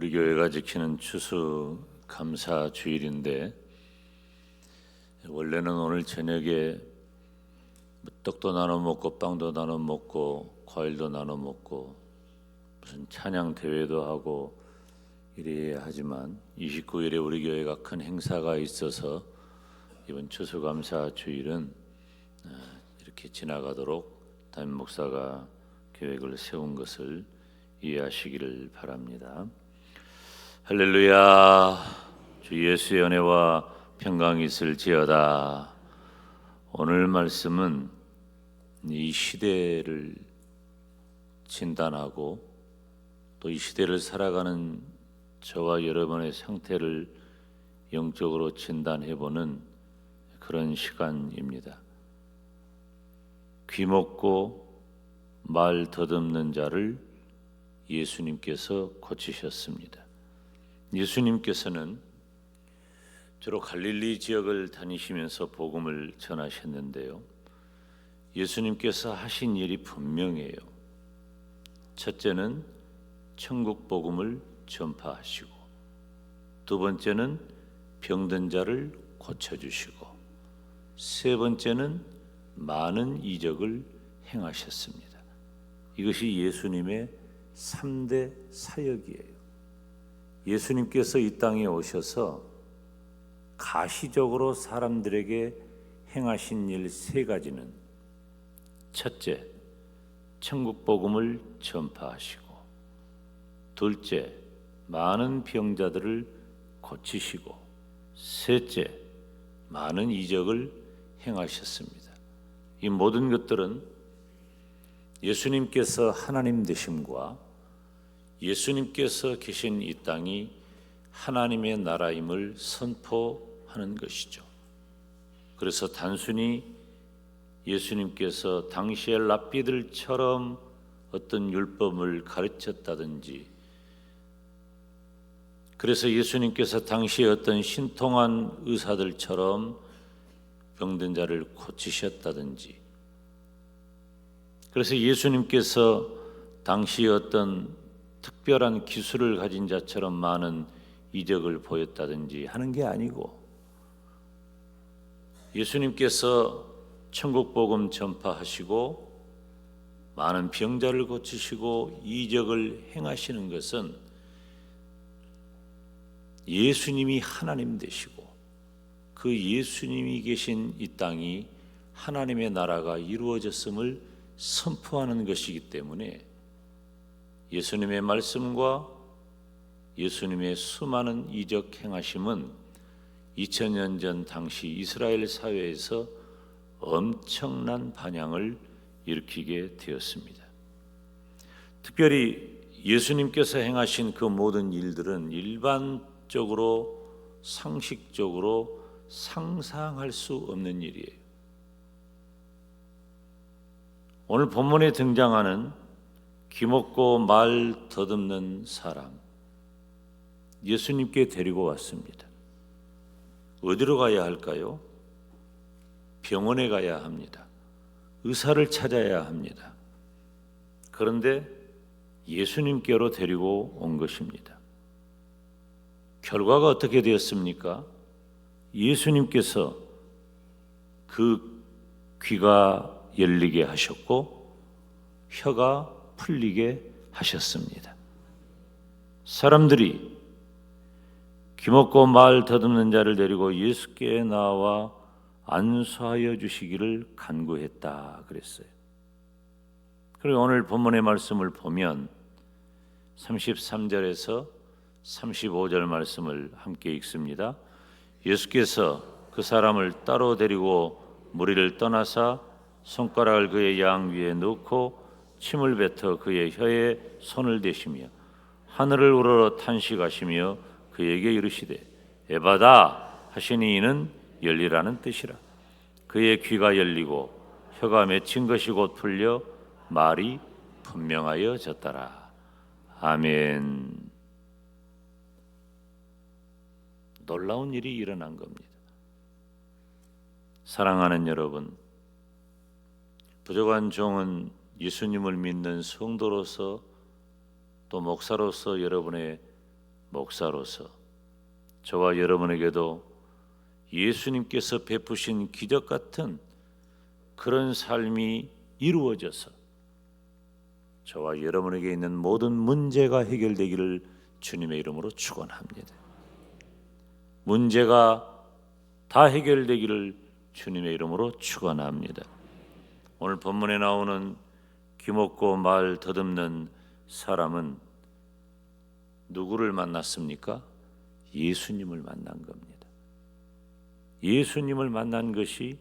우리 교회가 지키는 추수 감사 주일인데 원래는 오늘 저녁에 떡도 나눠 먹고 빵도 나눠 먹고 과일도 나눠 먹고 무슨 찬양 대회도 하고 이래야 하지만 29일에 우리 교회가 큰 행사가 있어서 이번 추수 감사 주일은 이렇게 지나가도록 담임 목사가 계획을 세운 것을 이해하시기를 바랍니다. 할렐루야. 주 예수의 은혜와 평강이 있을지어다. 오늘 말씀은 이 시대를 진단하고 또 이 시대를 살아가는 저와 여러분의 상태를 영적으로 진단해보는 그런 시간입니다. 귀먹고 말 더듬는 자를 예수님께서 고치셨습니다. 예수님께서는 주로 갈릴리 지역을 다니시면서 복음을 전하셨는데요. 예수님께서 하신 일이 분명해요. 첫째는 천국 복음을 전파하시고, 두 번째는 병든 자를 고쳐주시고, 세 번째는 많은 이적을 행하셨습니다. 이것이 예수님의 3대 사역이에요. 예수님께서 이 땅에 오셔서 가시적으로 사람들에게 행하신 일 3가지는 첫째, 천국 복음을 전파하시고, 둘째, 많은 병자들을 고치시고, 셋째, 많은 이적을 행하셨습니다. 이 모든 것들은 예수님께서 하나님 되심과 예수님께서 계신 이 땅이 하나님의 나라임을 선포하는 것이죠. 그래서 단순히 예수님께서 당시의 랍비들처럼 어떤 율법을 가르쳤다든지, 그래서 예수님께서 당시에 어떤 신통한 의사들처럼 병든 자를 고치셨다든지, 그래서 예수님께서 당시 어떤 특별한 기술을 가진 자처럼 많은 이적을 보였다든지 하는 게 아니고, 예수님께서 천국 복음 전파하시고 많은 병자를 고치시고 이적을 행하시는 것은 예수님이 하나님 되시고 그 예수님이 계신 이 땅이 하나님의 나라가 이루어졌음을 선포하는 것이기 때문에 예수님의 말씀과 예수님의 수많은 이적 행하심은 2000년 전 당시 이스라엘 사회에서 엄청난 반향을 일으키게 되었습니다. 특별히 예수님께서 행하신 그 모든 일들은 일반적으로 상식적으로 상상할 수 없는 일이에요. 오늘 본문에 등장하는 귀먹고 말 더듬는 사람, 예수님께 데리고 왔습니다. 어디로 가야 할까요? 병원에 가야 합니다. 의사를 찾아야 합니다. 그런데 예수님께로 데리고 온 것입니다. 결과가 어떻게 되었습니까? 예수님께서 그 귀가 열리게 하셨고 혀가 풀리게 하셨습니다. 사람들이 귀먹고 말 더듬는 자를 데리고 예수께 나와 안수하여 주시기를 간구했다 그랬어요. 그리고 오늘 본문의 말씀을 보면 33절에서 35절 말씀을 함께 읽습니다. 예수께서 그 사람을 따로 데리고 무리를 떠나사 손가락을 그의 양 위에 넣고 침을 뱉어 그의 혀에 손을 대시며 하늘을 우러러 탄식하시며 그에게 이르시되 에바다 하시니 이는 열리라는 뜻이라. 그의 귀가 열리고 혀가 맺힌 것이 곧 풀려 말이 분명하여졌더라. 아멘. 놀라운 일이 일어난 겁니다. 사랑하는 여러분, 부족한 종은 예수님을 믿는 성도로서 또 목사로서 여러분의 목사로서 저와 여러분에게도 예수님께서 베푸신 기적 같은 그런 삶이 이루어져서 저와 여러분에게 있는 모든 문제가 해결되기를 주님의 이름으로 축원합니다. 문제가 다 해결되기를 주님의 이름으로 축원합니다. 오늘 본문에 나오는 귀먹고 말 더듬는 사람은 누구를 만났습니까? 예수님을 만난 겁니다. 예수님을 만난 것이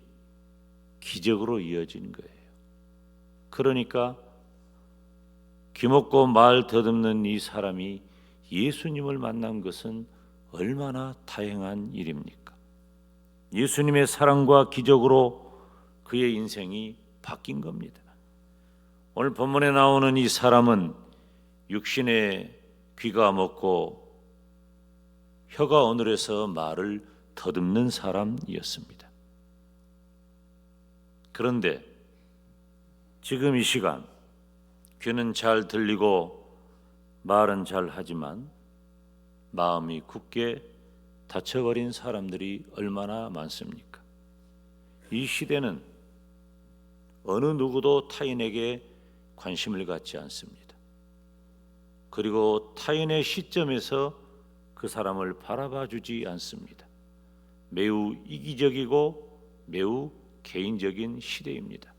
기적으로 이어진 거예요. 그러니까 귀먹고 말 더듬는 이 사람이 예수님을 만난 것은 얼마나 다행한 일입니까? 예수님의 사랑과 기적으로 그의 인생이 바뀐 겁니다. 오늘 본문에 나오는 이 사람은 육신의 귀가 먹고 혀가 어눌해서 말을 더듬는 사람이었습니다. 그런데 지금 이 시간 귀는 잘 들리고 말은 잘 하지만 마음이 굳게 닫혀버린 사람들이 얼마나 많습니까? 이 시대는 어느 누구도 타인에게 관심을 갖지 않습니다. 그리고 타인의 시점에서 그 사람을 바라봐 주지 않습니다. 매우 이기적이고 매우 개인적인 시대입니다.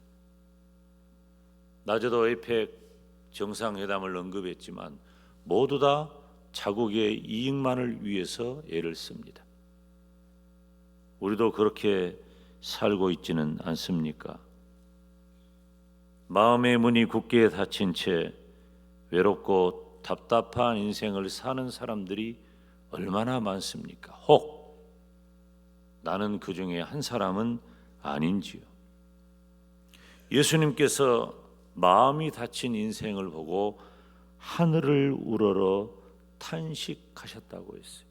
낮에도 에펙 정상회담을 언급했지만 모두 다 자국의 이익만을 위해서 애를 씁니다. 우리도 그렇게 살고 있지는 않습니까? 마음의 문이 굳게 닫힌 채 외롭고 답답한 인생을 사는 사람들이 얼마나 많습니까? 혹 나는 그 중에 한 사람은 아닌지요? 예수님께서 마음이 닫힌 인생을 보고 하늘을 우러러 탄식하셨다고 했어요.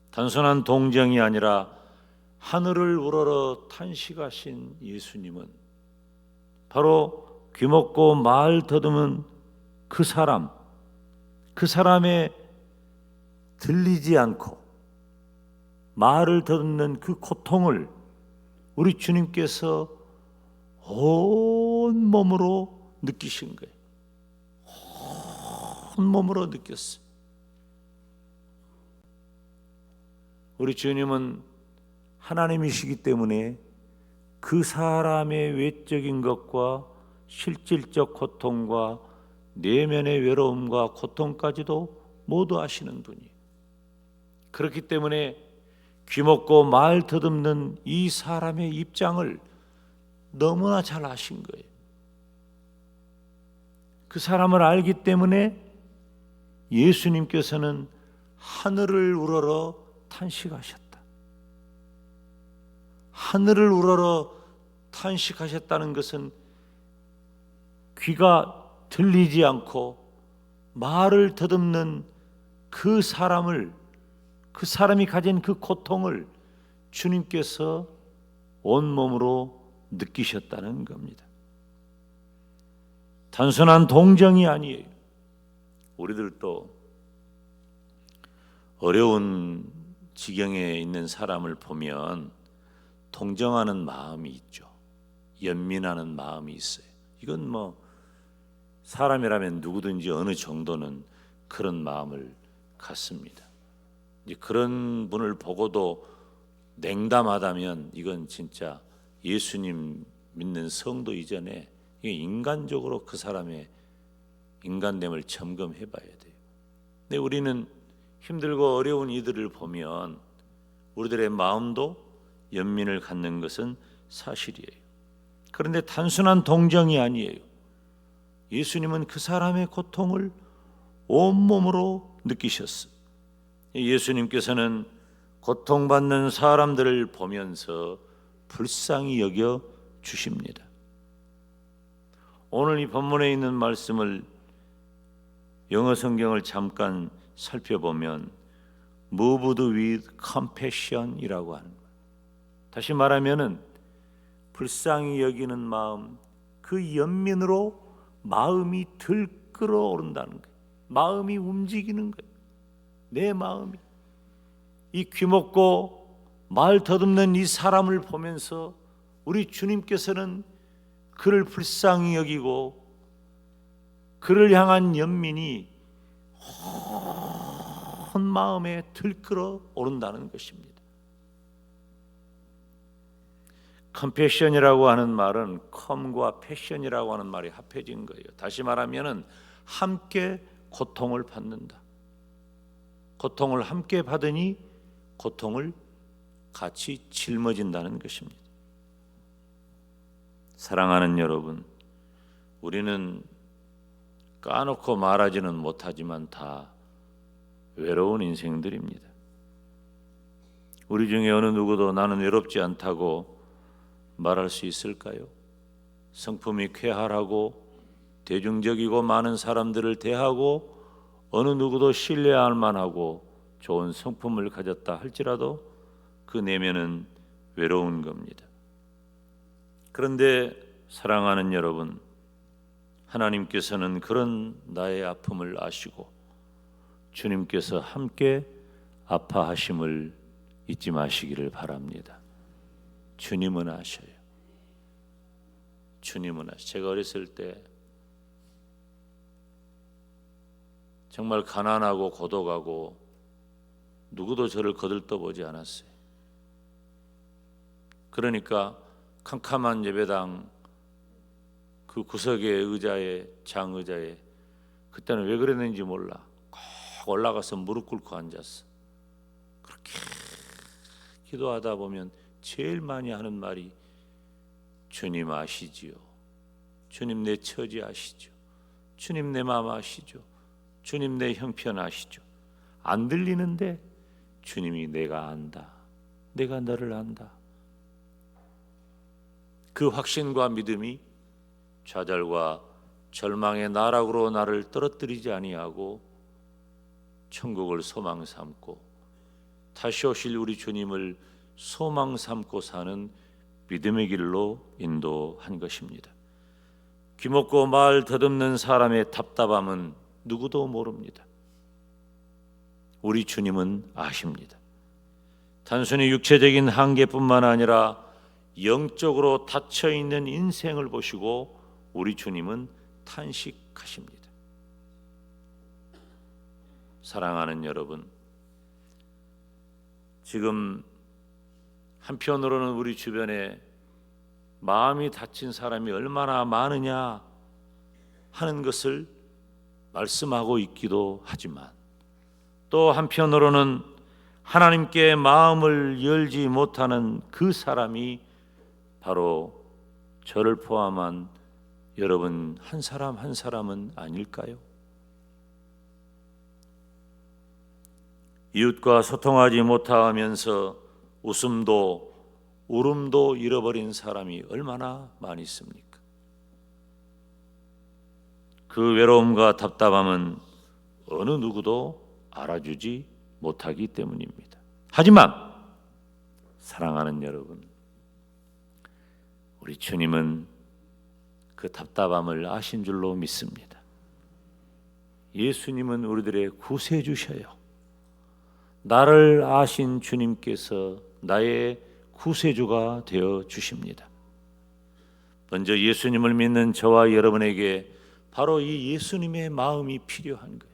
단순한 동정이 아니라 하늘을 우러러 탄식하신 예수님은 바로 귀먹고 말 더듬은 그 사람의 들리지 않고 말을 듣는 그 고통을 우리 주님께서 온 몸으로 느끼신 거예요. 온 몸으로 느꼈어요. 우리 주님은 하나님이시기 때문에 그 사람의 외적인 것과 실질적 고통과 내면의 외로움과 고통까지도 모두 아시는 분이에요. 그렇기 때문에 귀먹고 말 더듬는 이 사람의 입장을 너무나 잘 아신 거예요. 그 사람을 알기 때문에 예수님께서는 하늘을 우러러 탄식하셨다. 하늘을 우러러 탄식하셨다는 것은 귀가 들리지 않고 말을 더듬는 그 사람이 가진 그 고통을 주님께서 온몸으로 느끼셨다는 겁니다. 단순한 동정이 아니에요. 우리들도 어려운 지경에 있는 사람을 보면 동정하는 마음이 있죠. 연민하는 마음이 있어요. 이건 뭐 사람이라면 누구든지 어느 정도는 그런 마음을 갖습니다. 이제 그런 분을 보고도 냉담하다면 이건 진짜 예수님 믿는 성도 이전에 인간적으로 그 사람의 인간됨을 점검해 봐야 돼요. 근데 우리는 힘들고 어려운 이들을 보면 우리들의 마음도 연민을 갖는 것은 사실이에요. 그런데 단순한 동정이 아니에요. 예수님은 그 사람의 고통을 온몸으로 느끼셨어요. 예수님께서는 고통받는 사람들을 보면서 불쌍히 여겨 주십니다. 오늘 이 본문에 있는 말씀을 영어 성경을 잠깐 살펴보면 moved with compassion이라고 하는 거예요. 다시 말하면은 불쌍히 여기는 마음, 그 연민으로 마음이 들끓어 오른다는 거예요. 마음이 움직이는 거예요. 내 마음이 이 귀먹고 말 더듬는 이 사람을 보면서 우리 주님께서는 그를 불쌍히 여기고 그를 향한 연민이 온 마음에 들끓어 오른다는 것입니다. 컴패션이라고 하는 말은 컴과 패션이라고 하는 말이 합해진 거예요. 다시 말하면은 함께 고통을 받는다. 고통을 함께 받으니 고통을 같이 짊어진다는 것입니다. 사랑하는 여러분, 우리는 까놓고 말하지는 못하지만 다 외로운 인생들입니다. 우리 중에 어느 누구도 나는 외롭지 않다고 말할 수 있을까요? 성품이 쾌활하고 대중적이고 많은 사람들을 대하고 어느 누구도 신뢰할 만하고 좋은 성품을 가졌다 할지라도 그 내면은 외로운 겁니다. 그런데 사랑하는 여러분, 하나님께서는 그런 나의 아픔을 아시고 주님께서 함께 아파하심을 잊지 마시기를 바랍니다. 주님은 아셔요. 주님은 아셔요. 제가 어렸을 때 정말 가난하고 고독하고 누구도 저를 거들떠보지 않았어요. 그러니까 캄캄한 예배당 그 구석의 의자에, 장의자에, 그때는 왜 그랬는지 몰라, 꼭 올라가서 무릎 꿇고 앉았어. 그렇게 기도하다 보면 제일 많이 하는 말이 주님 아시지요. 주님 내 처지 아시죠. 주님 내 마음 아시죠. 주님 내 형편 아시죠. 안 들리는데 주님이 내가 안다. 내가 너를 안다. 그 확신과 믿음이 좌절과 절망의 나락으로 나를 떨어뜨리지 아니하고 천국을 소망 삼고 다시 오실 우리 주님을 소망 삼고 사는 믿음의 길로 인도한 것입니다. 귀먹고 말 더듬는 사람의 답답함은 누구도 모릅니다. 우리 주님은 아십니다. 단순히 육체적인 한계뿐만 아니라 영적으로 닫혀있는 인생을 보시고 우리 주님은 탄식하십니다. 사랑하는 여러분, 지금 한편으로는 우리 주변에 마음이 닫힌 사람이 얼마나 많으냐 하는 것을 말씀하고 있기도 하지만 또 한편으로는 하나님께 마음을 열지 못하는 그 사람이 바로 저를 포함한 여러분 한 사람 한 사람은 아닐까요? 이웃과 소통하지 못하면서 웃음도 울음도 잃어버린 사람이 얼마나 많이 있습니까? 그 외로움과 답답함은 어느 누구도 알아주지 못하기 때문입니다. 하지만 사랑하는 여러분, 우리 주님은 그 답답함을 아신 줄로 믿습니다. 예수님은 우리들의 구세주셔요. 나를 아신 주님께서 나의 구세주가 되어 주십니다. 먼저 예수님을 믿는 저와 여러분에게 바로 이 예수님의 마음이 필요한 거예요.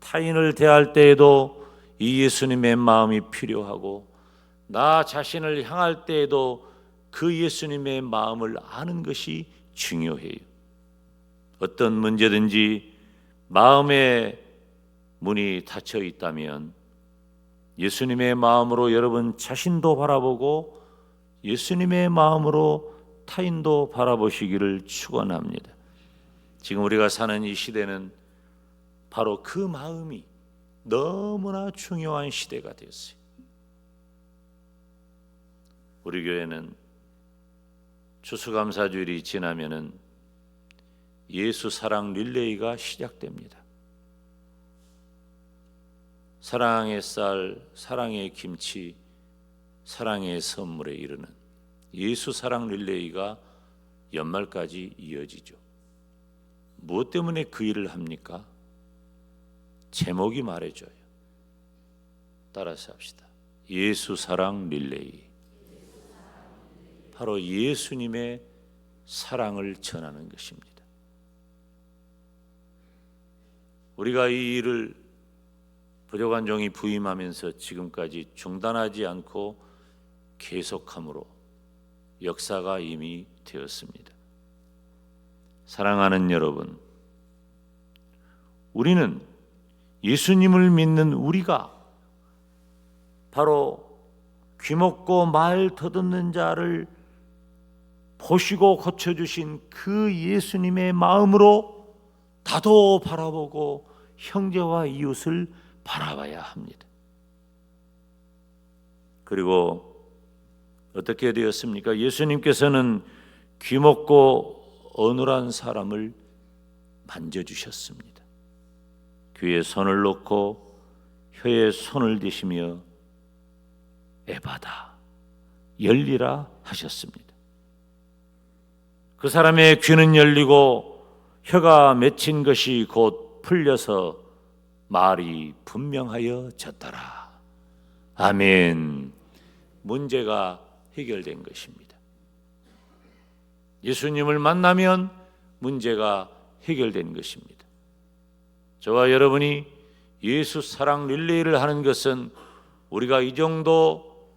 타인을 대할 때에도 이 예수님의 마음이 필요하고 나 자신을 향할 때에도 그 예수님의 마음을 아는 것이 중요해요. 어떤 문제든지 마음의 문이 닫혀 있다면 예수님의 마음으로 여러분 자신도 바라보고 예수님의 마음으로 타인도 바라보시기를 축원합니다. 지금 우리가 사는 이 시대는 바로 그 마음이 너무나 중요한 시대가 되었어요. 우리 교회는 추수감사주일이 지나면은 예수 사랑 릴레이가 시작됩니다. 사랑의 쌀, 사랑의 김치, 사랑의 선물에 이르는 예수 사랑 릴레이가 연말까지 이어지죠. 무엇 때문에 그 일을 합니까? 제목이 말해줘요. 따라서 합시다. 예수 사랑 릴레이. 바로 예수님의 사랑을 전하는 것입니다. 우리가 이 일을 부족한 종이 부임하면서 지금까지 중단하지 않고 계속함으로 역사가 이미 되었습니다. 사랑하는 여러분, 우리는 예수님을 믿는 우리가 바로 귀먹고 말 더듬는 자를 보시고 고쳐주신 그 예수님의 마음으로 나도 바라보고 형제와 이웃을 바라봐야 합니다. 그리고 어떻게 되었습니까? 예수님께서는 귀먹고 어눌한 사람을 만져주셨습니다. 귀에 손을 놓고 혀에 손을 대시며 에바다 열리라 하셨습니다. 그 사람의 귀는 열리고 혀가 맺힌 것이 곧 풀려서 말이 분명하여졌더라. 아멘. 문제가 해결된 것입니다. 예수님을 만나면 문제가 해결된 것입니다. 저와 여러분이 예수 사랑 릴레이를 하는 것은 우리가 이 정도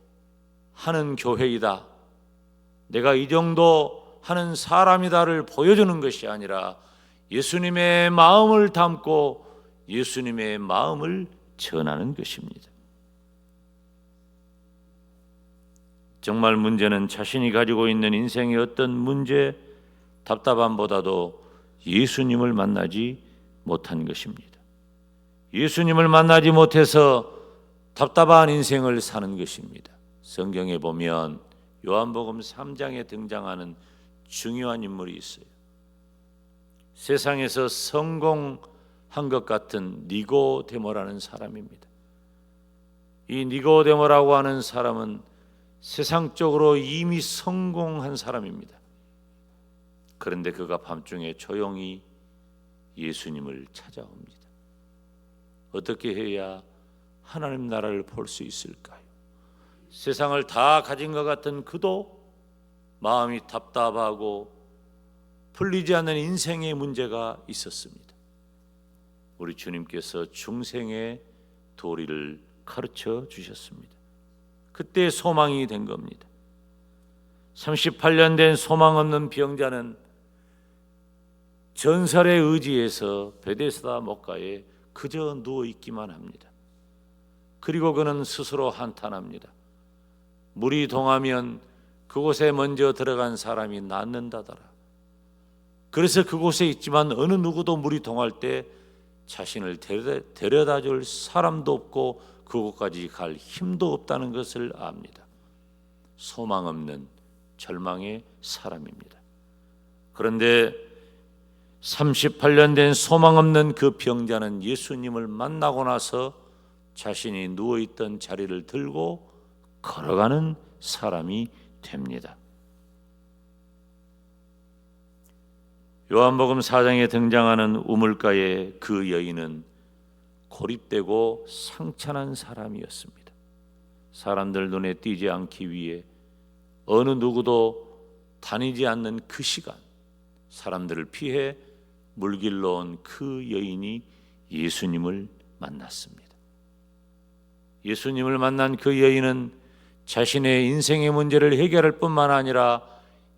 하는 교회이다, 내가 이 정도 하는 사람이다를 보여주는 것이 아니라 예수님의 마음을 담고 예수님의 마음을 전하는 것입니다. 정말 문제는 자신이 가지고 있는 인생의 어떤 문제, 답답함보다도 예수님을 만나지 못한 것입니다. 예수님을 만나지 못해서 답답한 인생을 사는 것입니다. 성경에 보면 요한복음 3장에 등장하는 중요한 인물이 있어요. 세상에서 성공한 것 같은 니고데모라는 사람입니다. 이 니고데모라고 하는 사람은 세상적으로 이미 성공한 사람입니다. 그런데 그가 밤중에 조용히 예수님을 찾아옵니다. 어떻게 해야 하나님 나라를 볼 수 있을까요? 세상을 다 가진 것 같은 그도 마음이 답답하고 풀리지 않는 인생의 문제가 있었습니다. 우리 주님께서 중생의 도리를 가르쳐 주셨습니다. 그때 소망이 된 겁니다. 38년 된 소망 없는 병자는 전설의 의지에서 베데스다 목가에 그저 누워 있기만 합니다. 그리고 그는 스스로 한탄합니다. 물이 동하면 그곳에 먼저 들어간 사람이 낫는다더라. 그래서 그곳에 있지만 어느 누구도 물이 동할 때 자신을 데려다 줄 사람도 없고 그곳까지 갈 힘도 없다는 것을 압니다. 소망 없는 절망의 사람입니다. 그런데 38년 된 소망 없는 그 병자는 예수님을 만나고 나서 자신이 누워있던 자리를 들고 걸어가는 사람이 됩니다. 요한복음 4장에 등장하는 우물가의 그 여인은 고립되고 상처난 사람이었습니다. 사람들 눈에 띄지 않기 위해 어느 누구도 다니지 않는 그 시간, 사람들을 피해 물길로 온 그 여인이 예수님을 만났습니다. 예수님을 만난 그 여인은 자신의 인생의 문제를 해결할 뿐만 아니라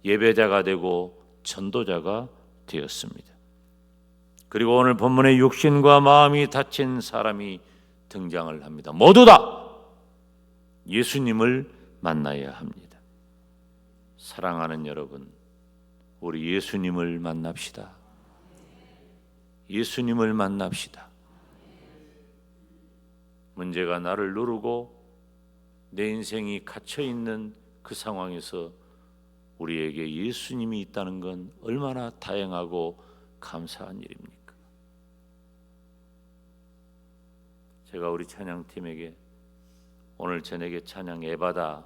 예배자가 되고 전도자가 되었습니다. 그리고 오늘 본문에 육신과 마음이 다친 사람이 등장을 합니다. 모두 다 예수님을 만나야 합니다. 사랑하는 여러분, 우리 예수님을 만납시다. 예수님을 만납시다. 문제가 나를 누르고 내 인생이 갇혀있는 그 상황에서 우리에게 예수님이 있다는 건 얼마나 다양하고 감사한 일입니까? 제가 우리 찬양팀에게 오늘 저녁에 찬양 에바다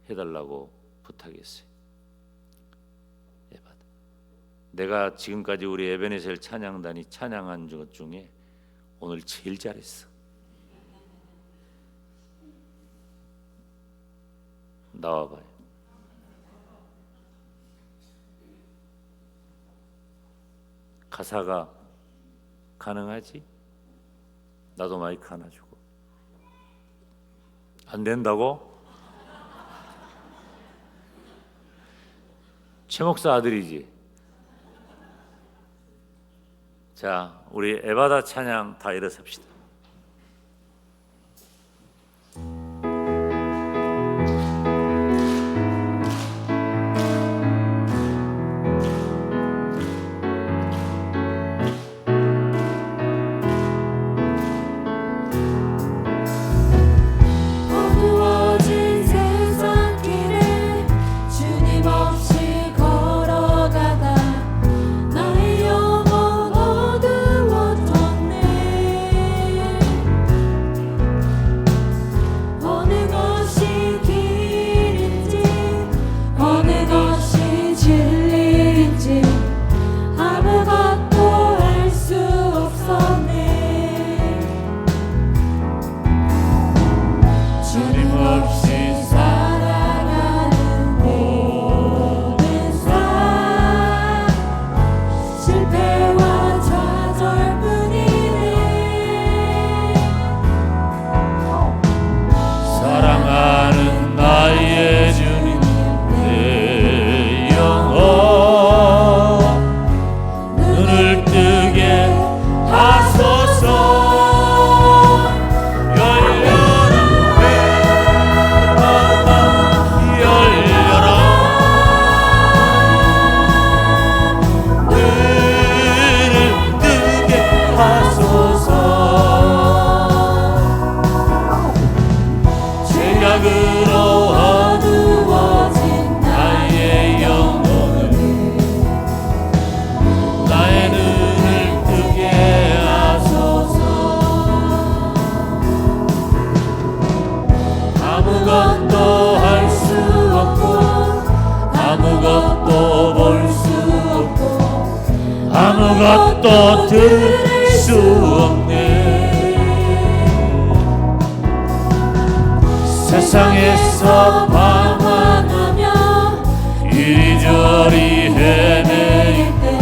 해달라고 부탁했어요. 에바다. 내가 지금까지 우리 에베네셀 찬양단이 찬양한 것 중에 오늘 제일 잘했어. 나와봐요. 가사가 가능하지? 나도 마이크 하나 주고. 안 된다고? 최 목사 아들이지? 자, 우리 에바다 찬양 다 일어섭시다. 아무것도 들을 수 없네. 세상에서 방황하며 이리저리 헤매일 때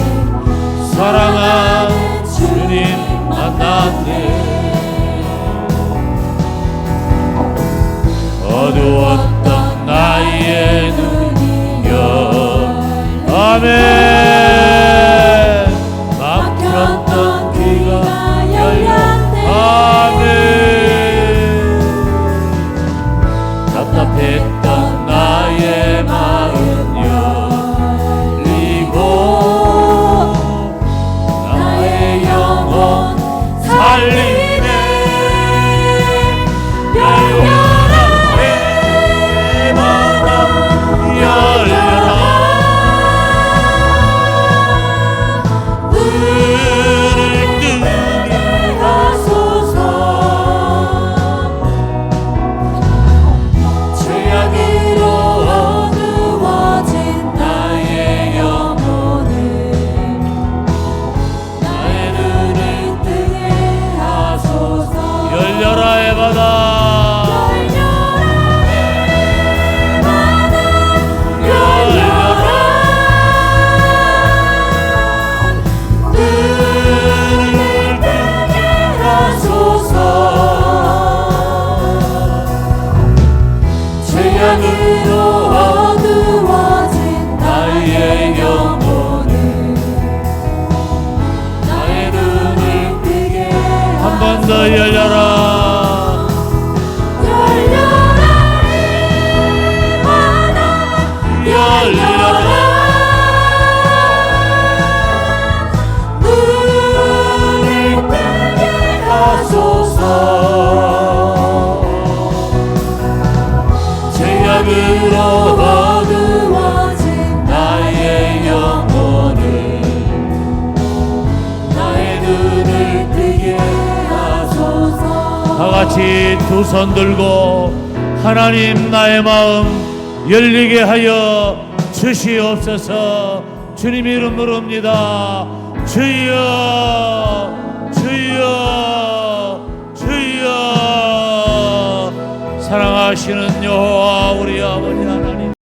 사랑하는 주님 만났네. 어두웠던 나의 눈이 아멘. 막혔던 귀가 열렸네. 아멘. 답답했던 나의 마음 열리고 나의 영혼 살리네. 열려라 내 마음 열려라. 더 열려라. 열려라 열려라. 눈을 뜨게 하소서. 죄악으로 어두워진 나의 영혼을 나의 눈을 뜨게 다같이 두 손 들고 하나님 나의 마음 열리게 하여 주시옵소서. 주님 이름 부릅니다. 주여 주여 주여. 사랑하시는 여호와 우리 아버지 하나님